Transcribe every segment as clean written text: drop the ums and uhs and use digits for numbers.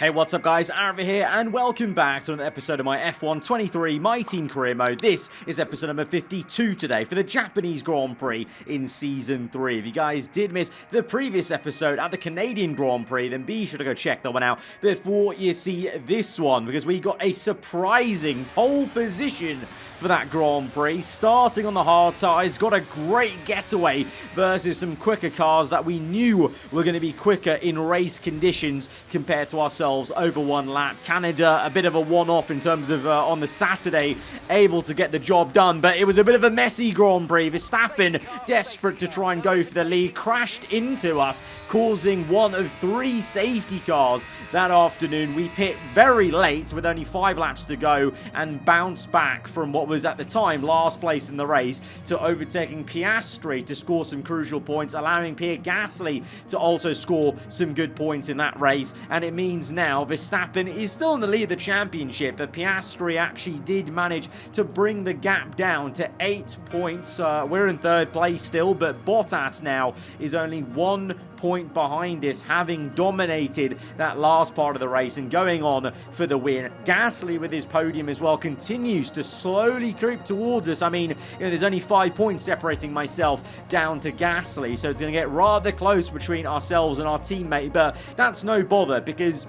Hey, what's up guys, aarava here, and welcome back to another episode of my F1 23 My Team Career Mode. This is episode number 52 today for the Japanese Grand Prix in Season 3. If you guys did miss the previous episode at the Canadian Grand Prix, then be sure to go check that one out before you see this one, because we got a surprising pole position for that Grand Prix, starting on the hard tyres. Got a great getaway versus some quicker cars that we knew were going to be quicker in race conditions compared to ourselves over one lap. Canada, a bit of a one-off in terms of on the Saturday, able to get the job done, but it was a bit of a messy Grand Prix. Verstappen, desperate to try and go for the lead, crashed into us, causing one of 3 safety cars that afternoon. We pit very late with only 5 laps to go and bounced back from what was at the time last place in the race to overtaking Piastri to score some crucial points, allowing Pierre Gasly to also score some good points in that race. And it means now Verstappen is still in the lead of the championship, but Piastri actually did manage to bring the gap down to 8 points. We're in 3rd place still, but Bottas now is only 1 point behind us, having dominated that last part of the race and going on for the win. Gasly with his podium as well continues to slowly creep towards us. I mean, there's only 5 points separating myself down to Gasly, so it's going to get rather close between ourselves and our teammate, but that's no bother because,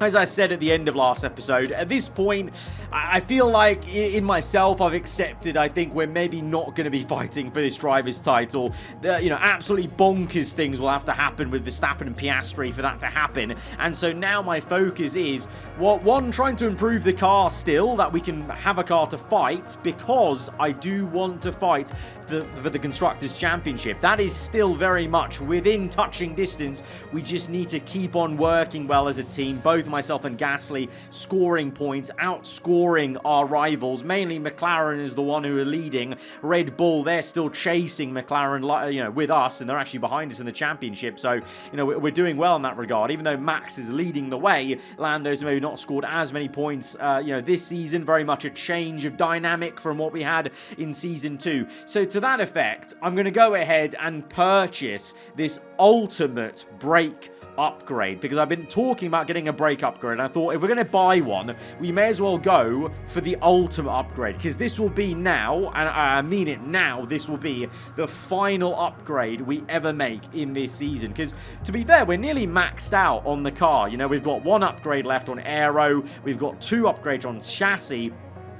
as I said at the end of last episode, at this point, I feel like in myself, I've accepted, I think we're maybe not going to be fighting for this driver's title. Absolutely bonkers things will have to happen with Verstappen and Piastri for that to happen. And so now my focus is, one, trying to improve the car still, that we can have a car to fight, because I do want to fight for the Constructors' Championship. That is still very much within touching distance. We just need to keep on working well as a team, both myself and Gasly scoring points, outscoring our rivals. Mainly McLaren is the one who are leading. Red Bull, they're still chasing McLaren, with us, and they're actually behind us in the championship. So, we're doing well in that regard. Even though Max is leading the way, Lando's maybe not scored as many points, this season. Very much a change of dynamic from what we had in Season 2. So to that effect, I'm going to go ahead and purchase this ultimate brake upgrade, because I've been talking about getting a brake upgrade, and I thought if we're going to buy one, we may as well go for the ultimate upgrade, because this will be now, and I mean it now, this will be the final upgrade we ever make in this season. Because to be fair, we're nearly maxed out on the car. We've got 1 upgrade left on aero, we've got 2 upgrades on chassis,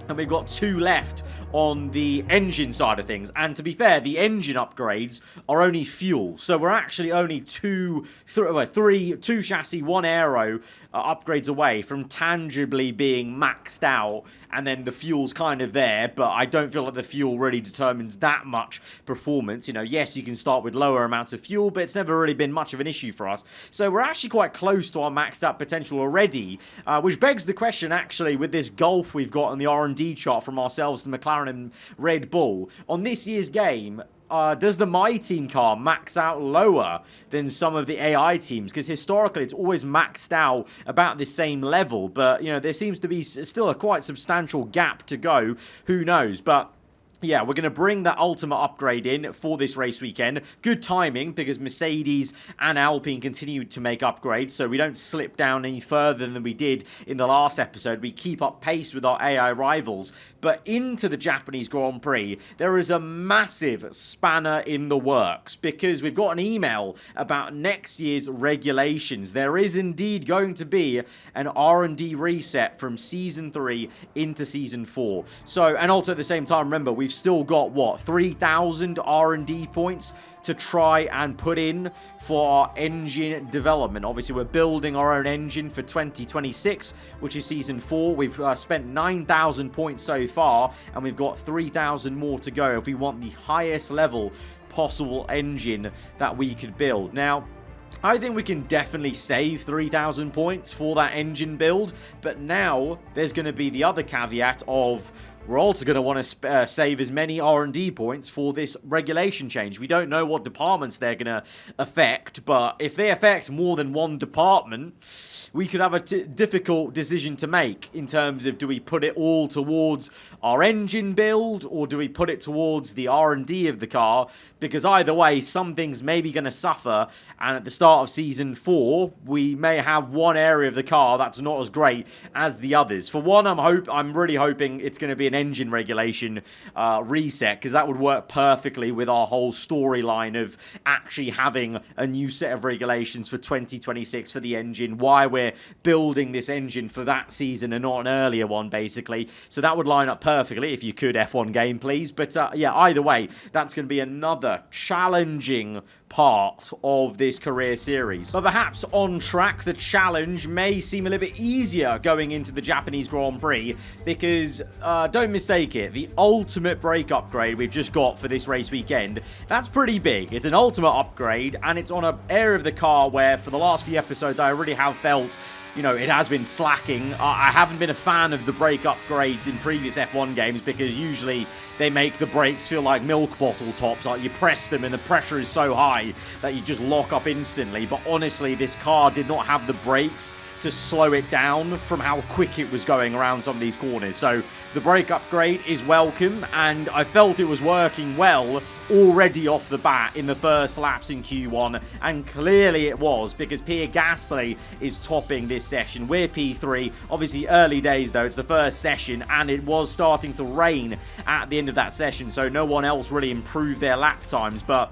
and we've got 2 left on the engine side of things. And to be fair, the engine upgrades are only fuel. So we're actually only 2 chassis, 1 aero upgrades away from tangibly being maxed out. And then the fuel's kind of there, but I don't feel like the fuel really determines that much performance. Yes, you can start with lower amounts of fuel, but it's never really been much of an issue for us. So we're actually quite close to our maxed out potential already, which begs the question, actually, with this gulf we've got on the R&D chart from ourselves to McLaren and Red Bull, on this year's game, does the My Team car max out lower than some of the AI teams? Because historically, it's always maxed out about the same level. But, there seems to be still a quite substantial gap to go. Who knows? But yeah, we're going to bring that ultimate upgrade in for this race weekend. Good timing, because Mercedes and Alpine continue to make upgrades, so we don't slip down any further than we did in the last episode. We keep up pace with our AI rivals. But into the Japanese Grand Prix, there is a massive spanner in the works, because we've got an email about next year's regulations. There is indeed going to be an R&D reset from Season 3 into Season 4. So, and also at the same time, remember, we've still got, 3,000 R&D points to try and put in for our engine development. Obviously, we're building our own engine for 2026, which is Season 4. We've spent 9,000 points so far, and we've got 3,000 more to go if we want the highest level possible engine that we could build. Now, I think we can definitely save 3,000 points for that engine build, but now there's going to be the other caveat of we're also going to want to save as many R&D points for this regulation change. We don't know what departments they're going to affect, but if they affect more than one department, we could have a difficult decision to make in terms of, do we put it all towards our engine build, or do we put it towards the R&D of the car? Because either way, something's maybe going to suffer, and at the start of Season 4, we may have one area of the car that's not as great as the others. For one, I'm really hoping it's going to be an engine regulation reset, because that would work perfectly with our whole storyline of actually having a new set of regulations for 2026 for the engine, why we're building this engine for that season and not an earlier one, basically. So that would line up perfectly, if you could, F1 game, please. But yeah, either way, that's going to be another challenging part of this career series. But perhaps on track, the challenge may seem a little bit easier going into the Japanese Grand Prix, because don't mistake it, the ultimate brake upgrade we've just got for this race weekend, that's pretty big. It's an ultimate upgrade, and it's on an area of the car where for the last few episodes I really have felt, you know, it has been slacking. I haven't been a fan of the brake upgrades in previous F1 games, because usually they make the brakes feel like milk bottle tops. Like, you press them and the pressure is so high that you just lock up instantly. But honestly, this car did not have the brakes to slow it down from how quick it was going around some of these corners. So the brake upgrade is welcome, and I felt it was working well already off the bat in the first laps in Q1, and clearly it was, because Pierre Gasly is topping this session. We're P3, obviously early days though, it's the first session, and it was starting to rain at the end of that session, so no one else really improved their lap times. But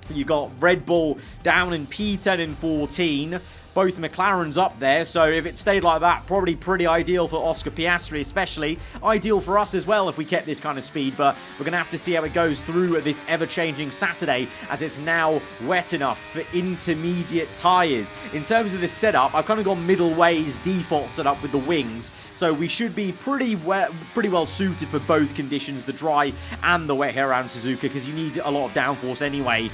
you got Red Bull down in P10 and 14, both McLarens up there, so if it stayed like that, probably pretty ideal for Oscar Piastri, especially ideal for us as well if we kept this kind of speed. But we're going to have to see how it goes through this ever-changing Saturday, as it's now wet enough for intermediate tyres. In terms of this setup, I've kind of gone middle ways default setup with the wings, so we should be pretty well suited for both conditions, the dry and the wet here around Suzuka, because you need a lot of downforce anyway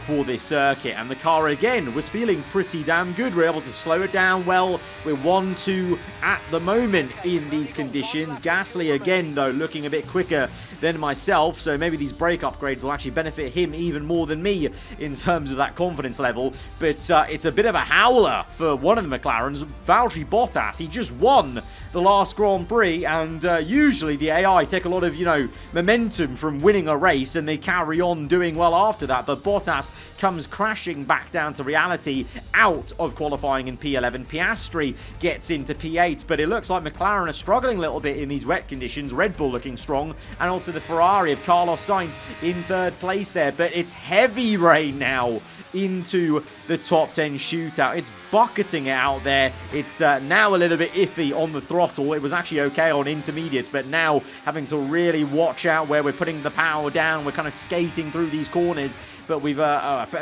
for this circuit. And the car, again, was feeling pretty damn good. We're able to slow it down well. We're 1-2 at the moment in these conditions. Gasly, again, though, looking a bit quicker than myself, so maybe these brake upgrades will actually benefit him even more than me in terms of that confidence level. But it's a bit of a howler for one of the McLarens, Valtteri Bottas. He just won the last Grand Prix, and usually the AI take a lot of, you know, momentum from winning a race, and they carry on doing well after that. But Bottas comes crashing back down to reality out of qualifying in P11. Piastri gets into P8, but it looks like McLaren are struggling a little bit in these wet conditions. Red Bull looking strong, and also the Ferrari of Carlos Sainz in third place there. But it's heavy rain now into the top 10 shootout. It's bucketing it out there. It's now a little bit iffy on the throttle. It was actually okay on intermediates, but now having to really watch out where we're putting the power down. We're kind of skating through these corners, but we've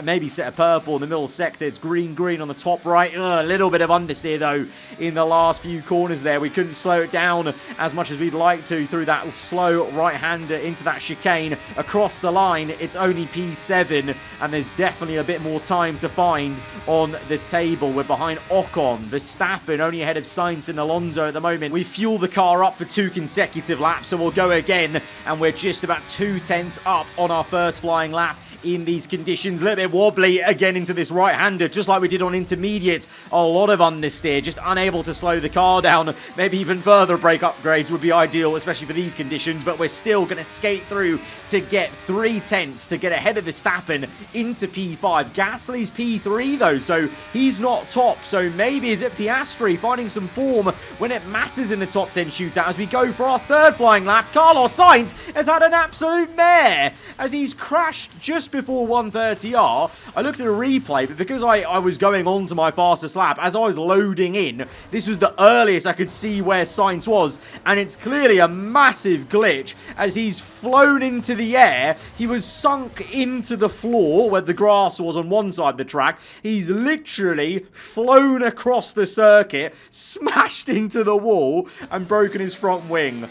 maybe set a purple in the middle sector. It's green on the top right. A little bit of understeer though in the last few corners there. We couldn't slow it down as much as we'd like to through that slow right-hander into that chicane. Across the line, it's only P7, and there's definitely a bit more time to find on the table. We're behind Ocon, Verstappen, only ahead of Sainz and Alonso at the moment. We fuel the car up for 2 consecutive laps, so we'll go again, and we're just about 2/10 up on our first flying lap in these conditions. A little bit wobbly again into this right-hander, just like we did on intermediate. A lot of understeer, just unable to slow the car down. Maybe even further brake upgrades would be ideal, especially for these conditions, but we're still going to skate through to get 3/10 to get ahead of Verstappen into P5. Gasly's P3 though, so he's not top, so maybe is it Piastri finding some form when it matters in the top 10 shootout as we go for our third flying lap. Carlos Sainz has had an absolute mare as he's crashed just before 130R. I looked at a replay, but because I was going on to my fastest lap, as I was loading in, this was the earliest I could see where Sainz was, and it's clearly a massive glitch as he's flown into the air. He was sunk into the floor where the grass was on one side of the track. He's literally flown across the circuit, smashed into the wall, and broken his front wing.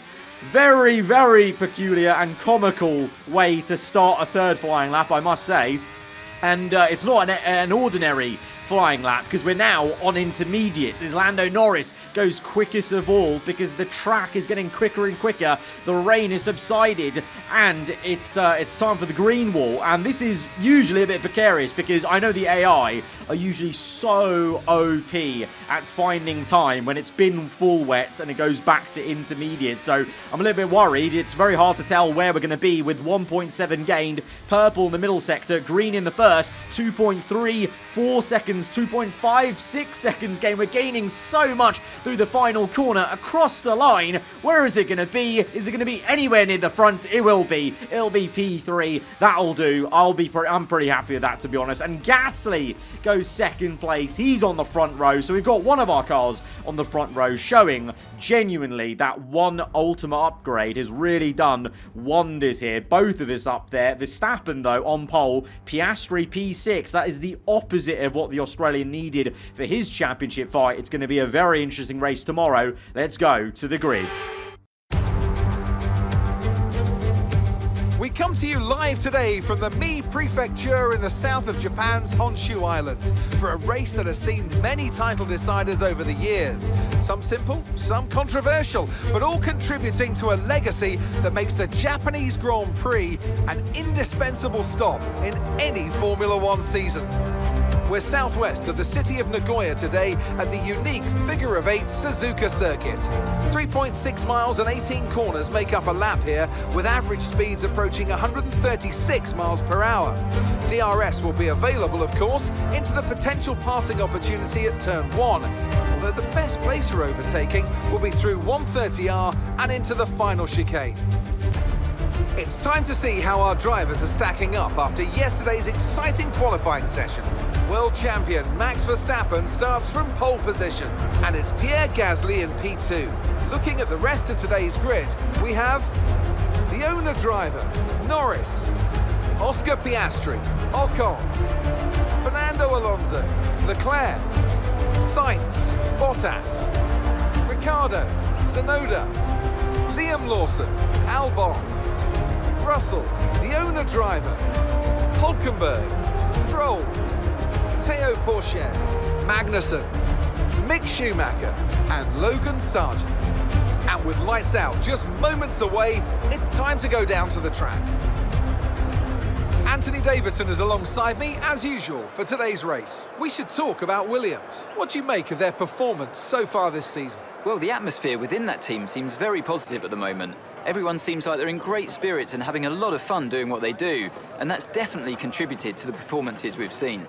Very, very peculiar and comical way to start a third flying lap, I must say. And it's not an ordinary flying lap because we're now on intermediate as Lando Norris goes quickest of all because the track is getting quicker and quicker. The rain has subsided and it's time for the green wall, and this is usually a bit precarious because I know the AI are usually so OP at finding time when it's been full wet and it goes back to intermediate. So I'm a little bit worried. It's very hard to tell where we're going to be with 1.7 gained, purple in the middle sector, green in the first, 2.34 seconds, 2.56 seconds gain. We're gaining so much through the final corner across the line. Where is it going to be? Is it going to be anywhere near the front? It will be. It'll be P3. That'll do. I'm pretty happy with that, to be honest. And Gasly goes second place. He's on the front row. So we've got one of our cars on the front row, showing genuinely that one ultimate upgrade has really done wonders here. Both of us up there. Verstappen, though, on pole. Piastri P6. That is the opposite of what the Australian needed for his championship fight. It's going to be a very interesting race tomorrow. Let's go to the grid. We come to you live today from the Mie Prefecture in the south of Japan's Honshu Island for a race that has seen many title deciders over the years. Some simple, some controversial, but all contributing to a legacy that makes the Japanese Grand Prix an indispensable stop in any Formula One season. We're southwest of the city of Nagoya today at the unique figure-of-8 Suzuka circuit. 3.6 miles and 18 corners make up a lap here, with average speeds approaching 136 miles per hour. DRS will be available, of course, into the potential passing opportunity at turn 1, although the best place for overtaking will be through 130R and into the final chicane. It's time to see how our drivers are stacking up after yesterday's exciting qualifying session. World champion Max Verstappen starts from pole position, and it's Pierre Gasly in P2. Looking at the rest of today's grid, we have the owner driver, Norris, Oscar Piastri, Ocon, Fernando Alonso, Leclerc, Sainz, Bottas, Ricciardo, Tsunoda, Liam Lawson, Albon, Russell, the owner driver, Hulkenberg, Stroll, Théo Pourchaire, Magnussen, Mick Schumacher and Logan Sargent. And with lights out just moments away, it's time to go down to the track. Anthony Davidson is alongside me as usual for today's race. We should talk about Williams. What do you make of their performance so far this season? Well, the atmosphere within that team seems very positive at the moment. Everyone seems like they're in great spirits and having a lot of fun doing what they do, and that's definitely contributed to the performances we've seen.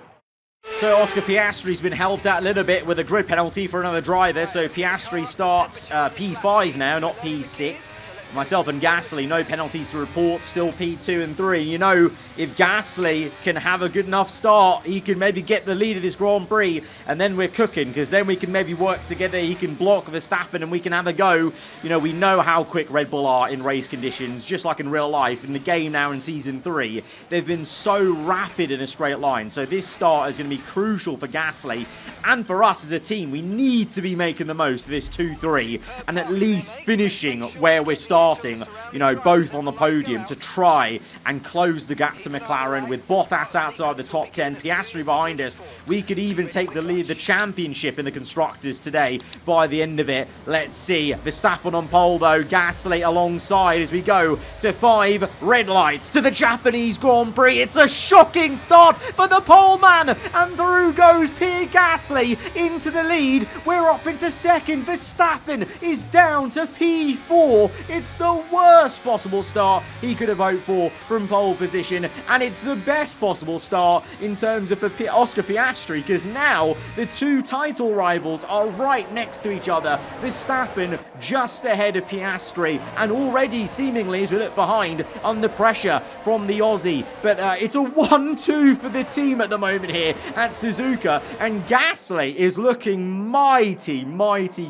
So Oscar Piastri's been helped out a little bit with a grid penalty for another driver. So Piastri starts P5 now, not P6. Myself and Gasly, no penalties to report, still P2 and 3. You know, if Gasly can have a good enough start, he can maybe get the lead of this Grand Prix, and then we're cooking, because then we can maybe work together. He can block Verstappen, and we can have a go. You know, we know how quick Red Bull are in race conditions, just like in real life. In the game now in Season 3, they've been so rapid in a straight line. So this start is going to be crucial for Gasly, and for us as a team. We need to be making the most of this 2-3, and at least finishing where we're starting, you know, both on the podium to try and close the gap to McLaren. With Bottas outside the top 10, Piastri behind us, we could even take the lead, the championship in the Constructors today by the end of it. Let's see. Verstappen on pole though, Gasly alongside as we go to 5 red lights to the Japanese Grand Prix. It's a shocking start for the pole man, and through goes Pierre Gasly into the lead. We're up into second. Verstappen is down to P4. It's the worst possible start he could have hoped for from pole position, and it's the best possible start in terms of Oscar Piastri, because now the two title rivals are right next to each other. Verstappen just ahead of Piastri, and already seemingly, as we look behind, under pressure from the Aussie. But it's a 1-2 for the team at the moment here at Suzuka, and Gasly is looking mighty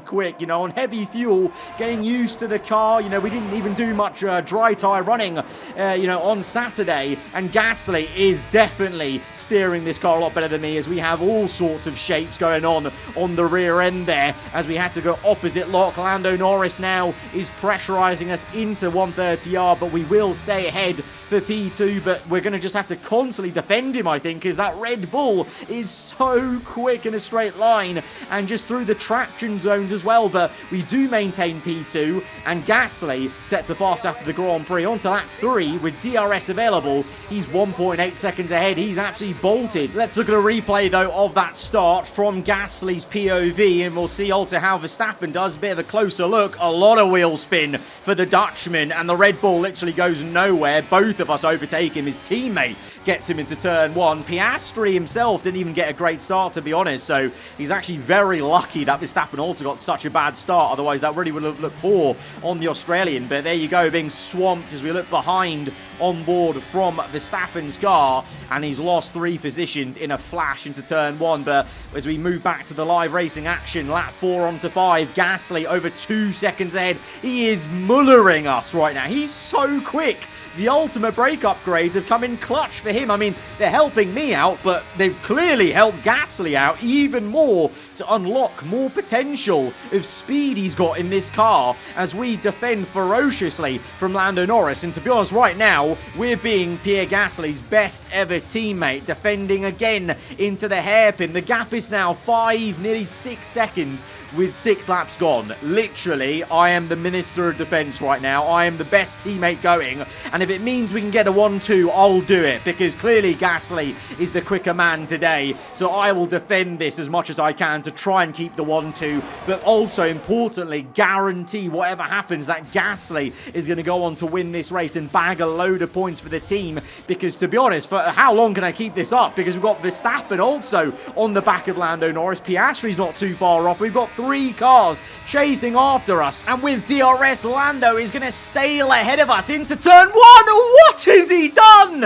quick, you know, on heavy fuel, getting used to the car. You know, We didn't even do much dry tyre running, on Saturday. And Gasly is definitely steering this car a lot better than me, as we have all sorts of shapes going on the rear end there, as we had to go opposite lock. Lando Norris now is pressurising us into 130R, but we will stay ahead for P2, but we're going to just have to constantly defend him, I think, because that Red Bull is so quick in a straight line and just through the traction zones as well. But we do maintain P2, and Gasly sets a fast after the Grand Prix onto lap 3 with DRS available. He's 1.8 seconds ahead. He's absolutely bolted. Let's look at a replay, though, of that start from Gasly's POV, and we'll see also how Verstappen does. A bit of a closer look. A lot of wheel spin for the Dutchman, and the Red Bull literally goes nowhere. Both of us overtake him. His teammate gets him into turn 1. Piastri himself didn't even get a great start, to be honest, so he's actually very lucky that Verstappen also got such a bad start. Otherwise, that really would have looked poor on the Australian. But there you go, being swamped as we look behind on board from Verstappen's car, and he's lost 3 positions in a flash into turn 1. But as we move back to the live racing action, lap 4 onto 5, Gasly over 2 seconds ahead. He is mullering us right now. He's so quick. The ultimate brake upgrades have come in clutch for him. I mean, they're helping me out, but they've clearly helped Gasly out even more to unlock more potential of speed he's got in this car as we defend ferociously from Lando Norris. And to be honest, right now, we're being Pierre Gasly's best ever teammate, defending again into the hairpin. The gap is now 5, nearly 6 seconds with 6 laps gone. Literally, I am the Minister of Defence right now. I am the best teammate going. And if it means we can get a 1-2, I'll do it, because clearly Gasly is the quicker man today. So I will defend this as much as I can to try and keep the 1-2, but also importantly guarantee whatever happens that Gasly is going to go on to win this race and bag a load of points for the team. Because to be honest, for how long can I keep this up? Because we've got Verstappen also on the back of Lando Norris. Piastri's not too far off. We've got 3 cars chasing after us, and with DRS, Lando is going to sail ahead of us into turn 1. What has he done?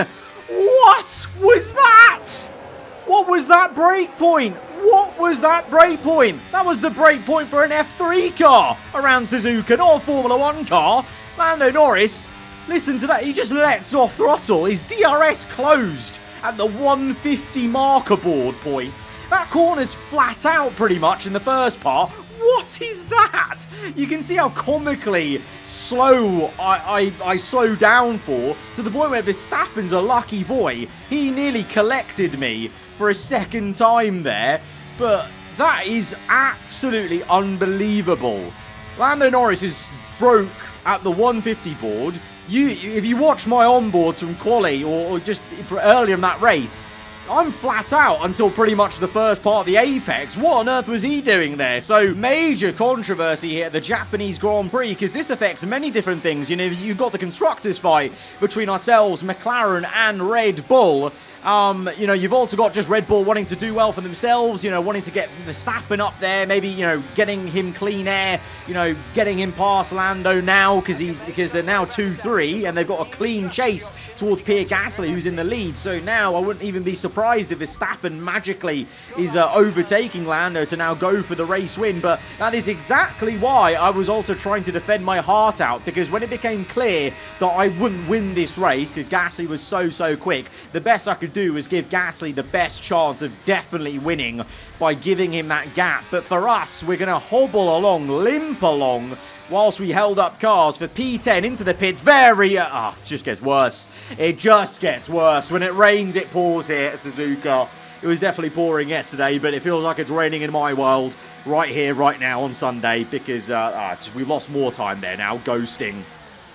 What was that? What was that break point? What was that break point? That was the break point for an F3 car around Suzuka, not a Formula 1 car. Lando Norris, listen to that. He just lets off throttle. His DRS closed at the 150 marker board point. That corner's flat out pretty much in the first part. What is that? You can see how comically slow I slow down for, to the point where Verstappen's a lucky boy. He nearly collected me for a second time there, but that is absolutely unbelievable. Lando Norris is broke at the 150 board. If you watch my onboards from quali or just earlier in that race, I'm flat out until pretty much the first part of the apex. What on earth was he doing there? So major controversy here at the Japanese Grand Prix, because this affects many different things. You know, you've got the constructors fight between ourselves, McLaren and Red Bull. You've also got just Red Bull wanting to do well for themselves, wanting to get Verstappen up there, maybe, getting him clean air, getting him past Lando now because they're now 2-3 and they've got a clean chase towards Pierre Gasly, who's in the lead. So now I wouldn't even be surprised if Verstappen magically is overtaking Lando to now go for the race win. But that is exactly why I was also trying to defend my heart out, because when it became clear that I wouldn't win this race because Gasly was so quick, the best I could do was give Gasly the best chance of definitely winning by giving him that gap. But for us, we're going to hobble along, limp along, whilst we held up cars for P10 into the pits. It just gets worse. It just gets worse. When it rains, it pours here at Suzuka. It was definitely pouring yesterday, but it feels like it's raining in my world right here, right now on Sunday, because we've lost more time there now, ghosting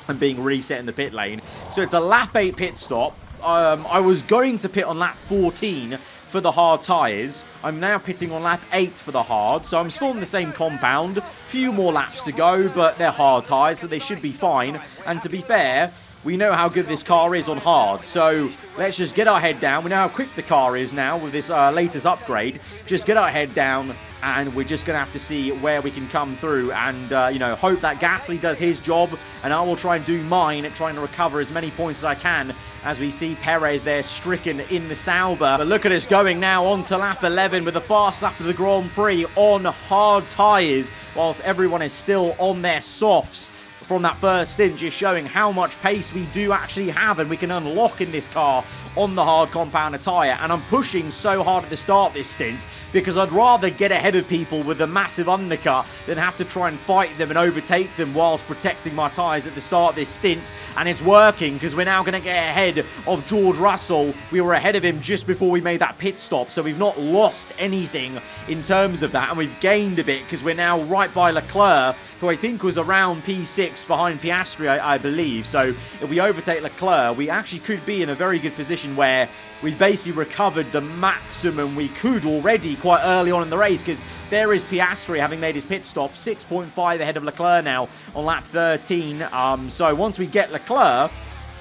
and being reset in the pit lane. So it's a lap 8 pit stop. I was going to pit on lap 14 for the hard tyres. I'm now pitting on lap 8 for the hard, so I'm still in the same compound. Few more laps to go, but they're hard tyres, so they should be fine. And to be fair, we know how good this car is on hard, so let's just get our head down. We know how quick the car is now with this latest upgrade. Just get our head down, and we're just going to have to see where we can come through and, hope that Gasly does his job, and I will try and do mine at trying to recover as many points as I can as we see Perez there stricken in the Sauber. But look at us going now on to lap 11 with the fast lap of the Grand Prix on hard tyres, whilst everyone is still on their softs. from that first stint, just showing how much pace we do actually have and we can unlock in this car on the hard compounder tyre. And I'm pushing so hard at the start of this stint because I'd rather get ahead of people with a massive undercut than have to try and fight them and overtake them whilst protecting my tyres at the start of this stint. And it's working because we're now going to get ahead of George Russell. We were ahead of him just before we made that pit stop, so we've not lost anything in terms of that, and we've gained a bit because we're now right by Leclerc, who I think was around P6 behind Piastri, I believe. So if we overtake Leclerc, we actually could be in a very good position where we've basically recovered the maximum we could already quite early on in the race, because there is Piastri having made his pit stop, 6.5 ahead of Leclerc now on lap 13. So once we get Leclerc,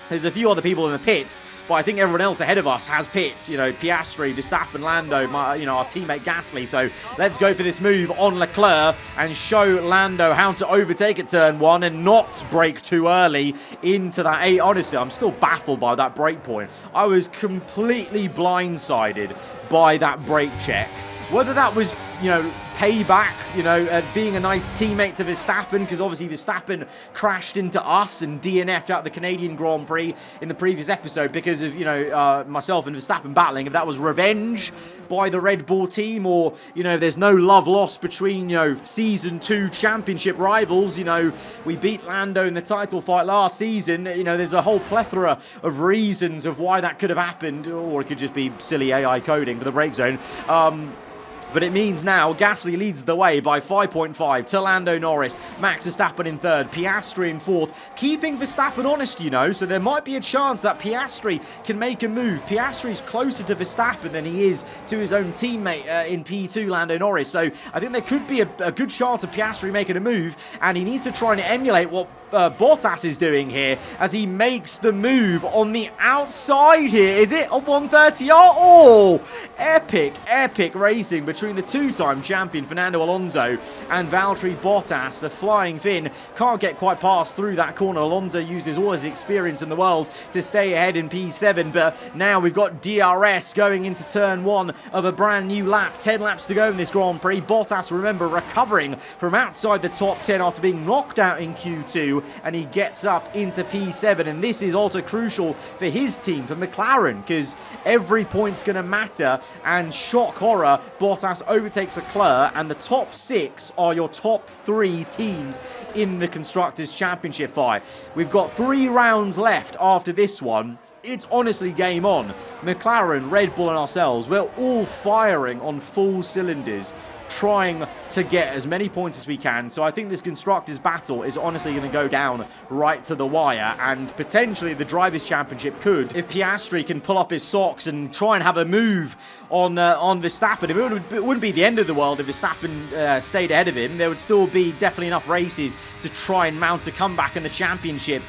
there's a few other people in the pits, but I think everyone else ahead of us has pits. You know, Piastri, Verstappen, Lando, our teammate Gasly. So let's go for this move on Leclerc and show Lando how to overtake at turn 1 and not brake too early into that 8. Honestly, I'm still baffled by that brake point. I was completely blindsided by that brake check. Whether that was, payback, being a nice teammate to Verstappen, because obviously Verstappen crashed into us and DNF'd out the Canadian Grand Prix in the previous episode because of, myself and Verstappen battling. If that was revenge by the Red Bull team, or, there's no love lost between, Season 2 championship rivals. We beat Lando in the title fight last season. There's a whole plethora of reasons of why that could have happened, or it could just be silly AI coding for the brake zone. But it means now Gasly leads the way by 5.5 to Lando Norris, Max Verstappen in third, Piastri in fourth, keeping Verstappen honest, so there might be a chance that Piastri can make a move. Piastri's closer to Verstappen than he is to his own teammate in P2, Lando Norris, so I think there could be a good chance of Piastri making a move, and he needs to try and emulate what Bottas is doing here as he makes the move on the outside here. Is it of 130? Oh, epic racing between the two-time champion Fernando Alonso and Valtteri Bottas. The flying Finn can't get quite past through that corner. Alonso uses all his experience in the world to stay ahead in P7, but now we've got DRS going into turn 1 of a brand new lap. 10 laps to go in this Grand Prix. Bottas, remember, recovering from outside the top 10 after being knocked out in Q2, and he gets up into P7, and this is also crucial for his team, for McLaren, because every point's going to matter, and shock horror, Bottas overtakes Leclerc, and the top 6 are your top 3 teams in the Constructors' Championship fight. We've got 3 rounds left after this one. It's honestly game on. McLaren, Red Bull and ourselves, we're all firing on full cylinders, trying to get as many points as we can. So I think this Constructors' battle is honestly going to go down right to the wire, and potentially the Drivers' Championship could, if Piastri can pull up his socks and try and have a move on Verstappen. It wouldn't be the end of the world if Verstappen stayed ahead of him. There would still be definitely enough races to try and mount a comeback in the championship.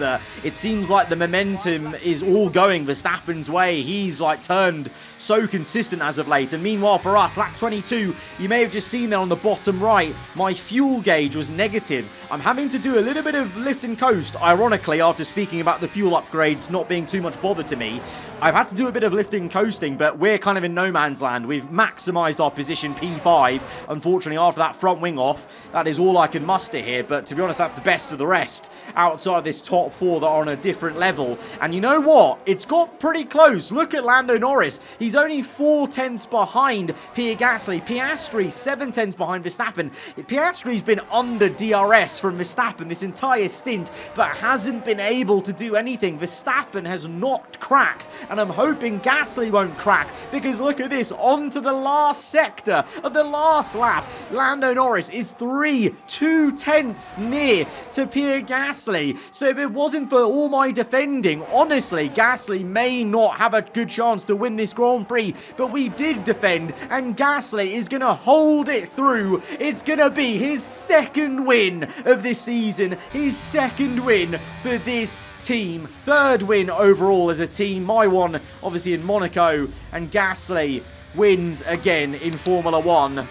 It seems like the momentum is all going Verstappen's way. He's turned so consistent as of late. And meanwhile for us, lap 22, you may have just seen there on the bottom right, my fuel gauge was negative. I'm having to do a little bit of lift and coast, ironically, after speaking about the fuel upgrades not being too much bother to me. I've had to do a bit of lifting and coasting, but we're kind of in no man's land. We've maximised our position P5. Unfortunately, after that front wing off, that is all I can muster here. But to be honest, that's the best of the rest outside of this top 4 that are on a different level. And you know what? It's got pretty close. Look at Lando Norris. He's only 4 tenths behind Pierre Gasly. Piastri, 7 tenths behind Verstappen. Piastri's been under DRS from Verstappen this entire stint, but hasn't been able to do anything. Verstappen has not cracked, and I'm hoping Gasly won't crack, because look at this, onto the last sector of the last lap. Lando Norris is 2 tenths near to Pierre Gasly. So if it wasn't for all my defending, honestly, Gasly may not have a good chance to win this Grand Prix, but we did defend, and Gasly is going to hold it through. It's going to be his second win of this season, his second win for this team, 3rd win overall as a team. My one obviously in Monaco, and Gasly wins again in Formula 1.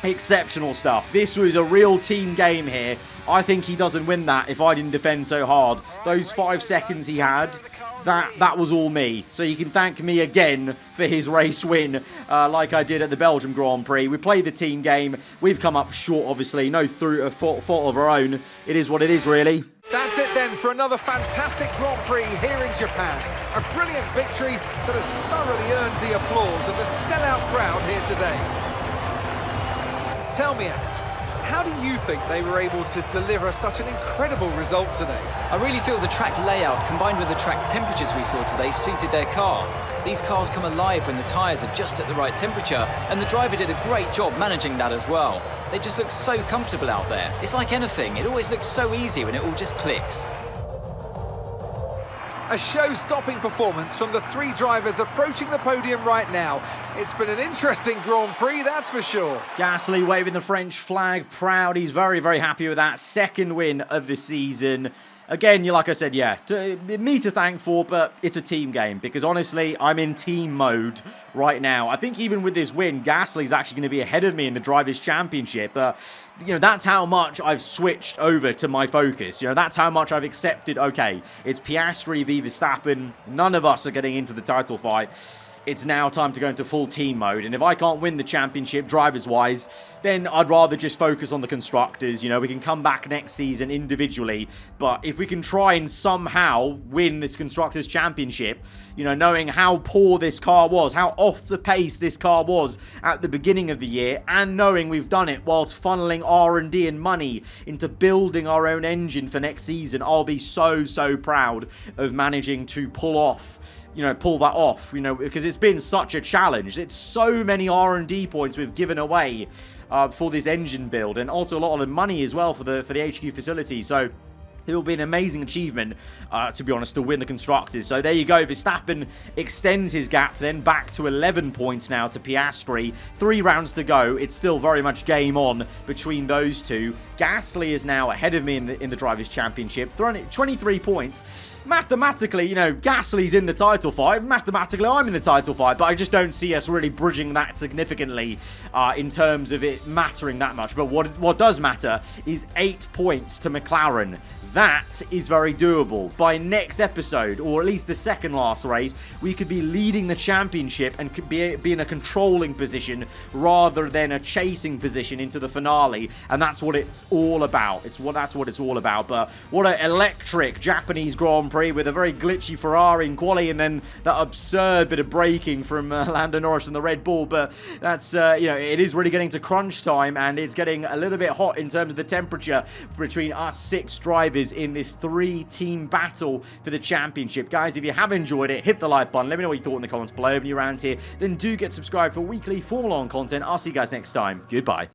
Exceptional stuff. This was a real team game here. I think he doesn't win that if I didn't defend so hard. Those 5 seconds he had, that was all me. So you can thank me again for his race win, like I did at the Belgium Grand Prix. We played the team game. We've come up short, obviously. No fault of our own. It is what it is, really. That's then for another fantastic Grand Prix here in Japan. A brilliant victory that has thoroughly earned the applause of the sellout crowd here today. Tell me, Ant, how do you think they were able to deliver such an incredible result today? I really feel the track layout combined with the track temperatures we saw today suited their car. These cars come alive when the tyres are just at the right temperature, and the driver did a great job managing that as well. They just look so comfortable out there. It's like anything, it always looks so easy when it all just clicks. A show-stopping performance from the three drivers approaching the podium right now. It's been an interesting Grand Prix, that's for sure. Gasly waving the French flag, proud. He's very, very happy with that second win of the season. Again, like I said, yeah, me to thank for, but it's a team game because honestly, I'm in team mode right now. I think even with this win, Gasly's actually going to be ahead of me in the Drivers' Championship. You know, that's how much I've switched over to my focus. You know, that's how much I've accepted, okay, it's Piastri v Verstappen. None of us are getting into the title fight. It's now time to go into full team mode. And if I can't win the championship drivers-wise, then I'd rather just focus on the constructors. You know, we can come back next season individually. But if we can try and somehow win this constructors championship, you know, knowing how poor this car was, how off the pace this car was at the beginning of the year, and knowing we've done it whilst funneling R&D and money into building our own engine for next season, I'll be so, so proud of managing to pull that off, you know, because it's been such a challenge. It's so many R&D points we've given away for this engine build, and also a lot of money as well for the HQ facility. So it will be an amazing achievement, to be honest, to win the Constructors. So there you go. Verstappen extends his gap then back to 11 points now to Piastri. 3 rounds to go. It's still very much game on between those two. Gasly is now ahead of me in the Drivers' Championship, 23 points. Mathematically, you know, Gasly's in the title fight. Mathematically, I'm in the title fight, but I just don't see us really bridging that significantly in terms of it mattering that much. But what does matter is 8 points to McLaren. That is very doable. By next episode, or at least the second last race, we could be leading the championship and could be in a controlling position rather than a chasing position into the finale. And that's what it's all about. That's what it's all about. But what an electric Japanese Grand Prix with a very glitchy Ferrari in quali, and then that absurd bit of braking from Lando Norris and the Red Bull. But that's, you know, it is really getting to crunch time, and it's getting a little bit hot in terms of the temperature between us 6 drivers in this 3-team battle for the championship. Guys, if you have enjoyed it, hit the like button. Let me know what you thought in the comments below. If you're around here, then do get subscribed for weekly Formula 1 content. I'll see you guys next time. Goodbye.